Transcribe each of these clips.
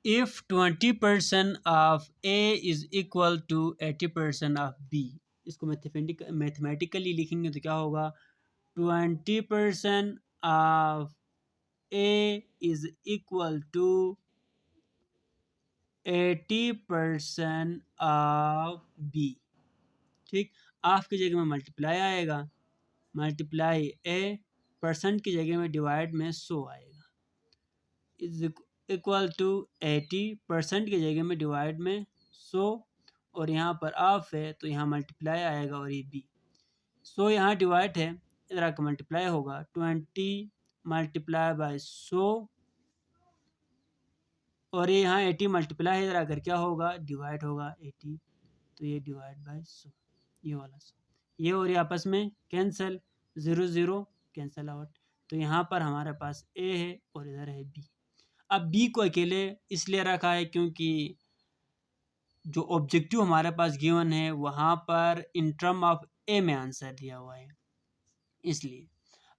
If 20% of A is equal to 80% of B, इसको mathematically लिखेंगे तो क्या होगा, 20% of A is equal to 80% of B. ठीक, ऑफ की जगह में मल्टीप्लाई आएगा, मल्टीप्लाई ए, परसेंट की जगह में डिवाइड में 100 आएगा, इज इक्वल टू 80% की जगह में डिवाइड में 100, और यहाँ पर ऑफ है तो यहाँ मल्टीप्लाई आएगा और ये बी। 100 यहाँ डिवाइड है, इधर आकर मल्टीप्लाई होगा, 20 मल्टीप्लाई बाय 100, और ये यहाँ 80 मल्टीप्लाई है, इधर आकर क्या होगा, डिवाइड होगा 80, तो ये डिवाइड बाय 100, ये वाला 100, ये और ये आपस में कैंसिल, 0 0 कैंसिल आउट, तो यहाँ पर हमारे पास ए है और इधर है बी। अब बी को अकेले इसलिए रखा है क्योंकि जो ऑब्जेक्टिव हमारे पास गिवन है वहाँ पर इन टर्म ऑफ ए में आंसर दिया हुआ है, इसलिए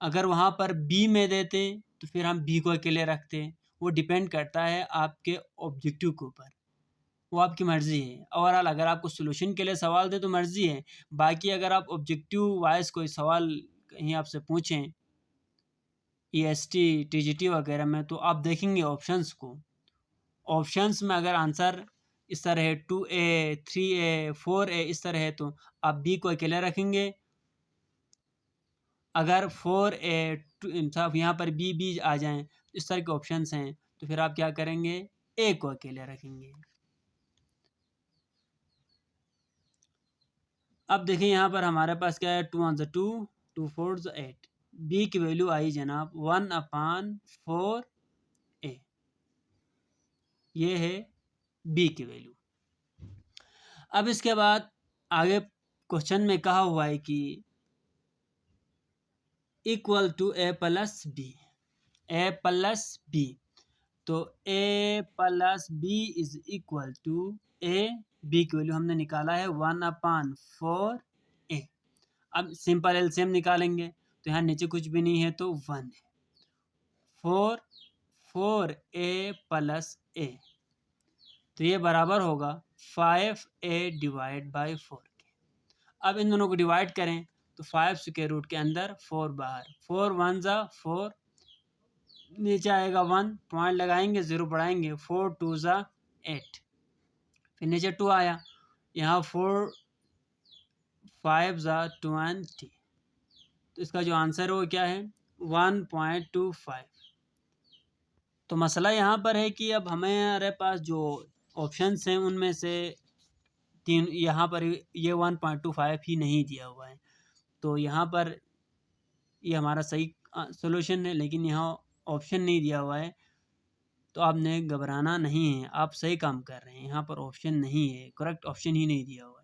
अगर वहाँ पर बी में देते तो फिर हम बी को अकेले रखते, वो डिपेंड करता है आपके ऑब्जेक्टिव के ऊपर, वो आपकी मर्ज़ी है। ओवरऑल अगर आपको सोल्यूशन के लिए सवाल दे तो मर्ज़ी है, बाकी अगर आप ऑब्जेक्टिव वाइज कोई सवाल कहीं आपसे पूछें EST TGT वगैरह में, तो आप देखेंगे ऑप्शंस को, ऑप्शंस में अगर आंसर इस तरह है 2A 3A 4A इस तरह है तो आप बी को अकेले रखेंगे, अगर 4A साहब यहाँ पर बी आ जाएं इस तरह के ऑप्शंस हैं तो फिर आप क्या करेंगे, ए को अकेले रखेंगे। अब देखिए यहाँ पर हमारे पास क्या है, 2 1 2 2 4 8, बी की वैल्यू आई जनाब 1/4A, ये है बी की वैल्यू। अब इसके बाद आगे क्वेश्चन में कहा हुआ है कि equal to A plus B, A plus B, तो A plus B is equal to A, B की वैल्यू हमने निकाला है 1/4A। अब सिंपल एलसीएम निकालेंगे तो यहाँ नीचे कुछ भी नहीं है तो 1 है, 4A प्लस ए, तो ये बराबर होगा 5A डिवाइड बाई 4 के। अब इन दोनों को डिवाइड करें तो 5 स्क्वायर रूट के अंदर 4 बाहर, 4 1 जा 4, नीचे आएगा 1, पॉइंट लगाएंगे 0 बढ़ाएंगे, 4 2 जा 8, फिर नीचे 2 आया, यहाँ 4 5 जा 20, तो इसका जो आंसर है वो क्या है 1.25। तो मसला यहाँ पर है कि अब हमारे पास जो ऑप्शंस हैं उनमें से तीन, यहाँ पर ये 1.25 ही नहीं दिया हुआ है, तो यहाँ पर ये हमारा सही सॉल्यूशन है, लेकिन यहाँ ऑप्शन नहीं दिया हुआ है, तो आपने घबराना नहीं है, आप सही काम कर रहे हैं, यहाँ पर ऑप्शन नहीं है, करेक्ट ऑप्शन ही नहीं दिया हुआ है।